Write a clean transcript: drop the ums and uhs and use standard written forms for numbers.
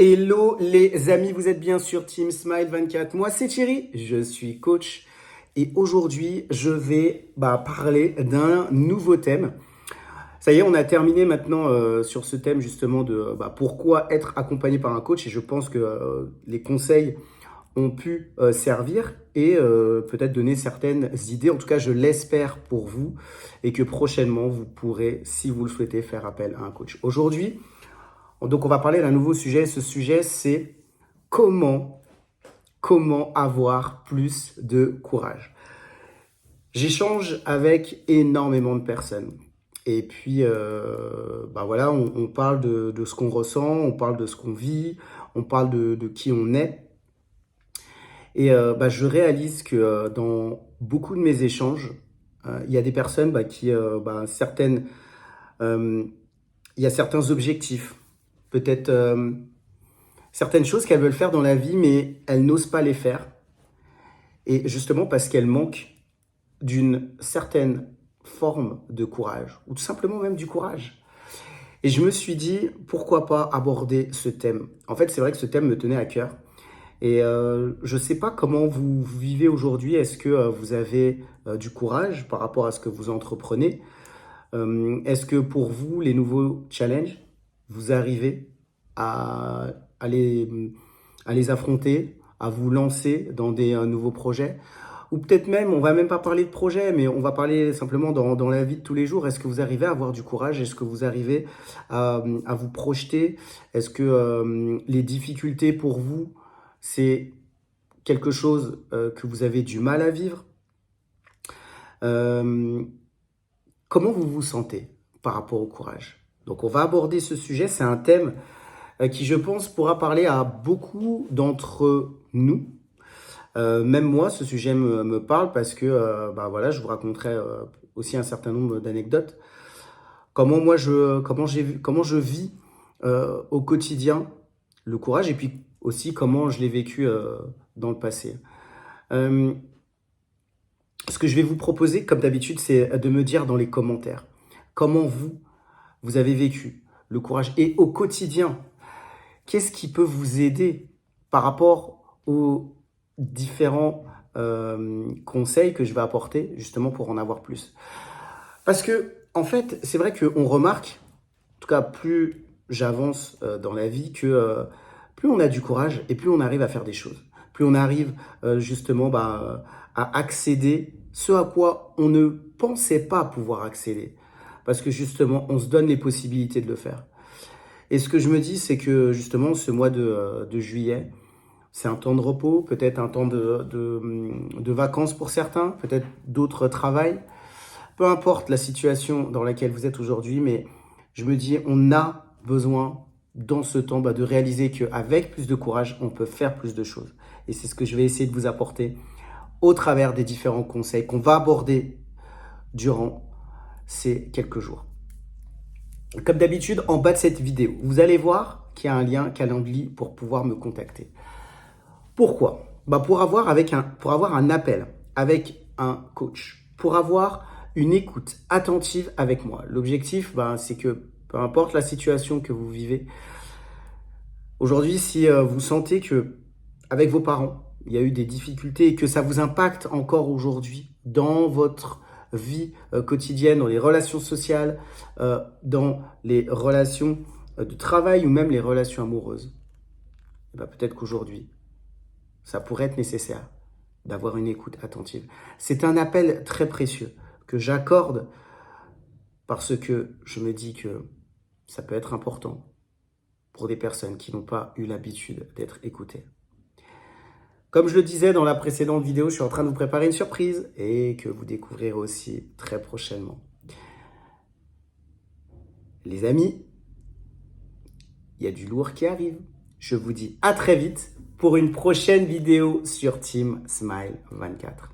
Hello les amis, vous êtes bien sur Team Smile 24. Moi c'est Thierry, je suis coach et aujourd'hui je vais parler d'un nouveau thème. Ça y est, on a terminé maintenant sur ce thème justement de pourquoi être accompagné par un coach et je pense que les conseils ont pu servir et peut-être donner certaines idées. En tout cas, je l'espère pour vous et que prochainement vous pourrez, si vous le souhaitez, faire appel à un coach. Aujourd'hui, donc, on va parler d'un nouveau sujet. Ce sujet, c'est comment, comment avoir plus de courage. J'échange avec énormément de personnes. Et puis, voilà, on parle de ce qu'on ressent, on parle de ce qu'on vit, on parle de qui on est. Et je réalise que dans beaucoup de mes échanges, il y a des personnes certaines, il y a certains objectifs, peut-être certaines choses qu'elles veulent faire dans la vie, mais elles n'osent pas les faire. Et justement parce qu'elles manquent d'une certaine forme de courage, ou tout simplement même du courage. Et je me suis dit, pourquoi pas aborder ce thème. En fait, c'est vrai que ce thème me tenait à cœur. Et je ne sais pas comment vous vivez aujourd'hui. Est-ce que vous avez du courage par rapport à ce que vous entreprenez? Est-ce que pour vous, les nouveaux challenges, vous arrivez à, à les, à les affronter, à vous lancer dans des nouveaux projets? Ou peut-être même, on va même pas parler de projet, mais on va parler simplement dans la vie de tous les jours. Est-ce que vous arrivez à avoir du courage? Est-ce que vous arrivez à vous projeter? Est-ce que les difficultés pour vous, c'est quelque chose que vous avez du mal à vivre? Euh, Comment vous vous sentez par rapport au courage? Donc, on va aborder ce sujet. C'est un thème qui, je pense, pourra parler à beaucoup d'entre nous. Même moi, ce sujet me parle parce que je vous raconterai aussi un certain nombre d'anecdotes. Comment je vis au quotidien le courage et puis aussi comment je l'ai vécu dans le passé. Euh, Ce que je vais vous proposer, comme d'habitude, c'est de me dire dans les commentaires comment vous avez vécu le courage et au quotidien, qu'est-ce qui peut vous aider par rapport aux différents conseils que je vais apporter justement pour en avoir plus. Parce que, en fait, c'est vrai qu'on remarque, en tout cas, plus j'avance dans la vie, que plus on a du courage et plus on arrive à faire des choses. Plus on arrive à accéder ce à quoi on ne pensait pas pouvoir accéder. Parce que justement, on se donne les possibilités de le faire. Et ce que je me dis, c'est que justement, ce mois de juillet, c'est un temps de repos, peut-être un temps de vacances pour certains, peut-être d'autres travaillent. Peu importe la situation dans laquelle vous êtes aujourd'hui, mais je me dis, on a besoin dans ce temps de réaliser qu'avec plus de courage, on peut faire plus de choses. Et c'est ce que je vais essayer de vous apporter au travers des différents conseils qu'on va aborder durant ces quelques jours. Comme d'habitude, en bas de cette vidéo, vous allez voir qu'il y a un lien Calendly pour pouvoir me contacter. Pourquoi? Pour avoir un appel avec un coach, pour avoir une écoute attentive avec moi. L'objectif, c'est que peu importe la situation que vous vivez, aujourd'hui, si vous sentez que avec vos parents, il y a eu des difficultés et que ça vous impacte encore aujourd'hui dans votre vie quotidienne, dans les relations sociales, dans les relations de travail ou même les relations amoureuses, peut-être qu'aujourd'hui, ça pourrait être nécessaire d'avoir une écoute attentive. C'est un appel très précieux que j'accorde parce que je me dis que ça peut être important pour des personnes qui n'ont pas eu l'habitude d'être écoutées. Comme je le disais dans la précédente vidéo, je suis en train de vous préparer une surprise et que vous découvrirez aussi très prochainement. Les amis, il y a du lourd qui arrive. Je vous dis à très vite pour une prochaine vidéo sur Team Smile 24.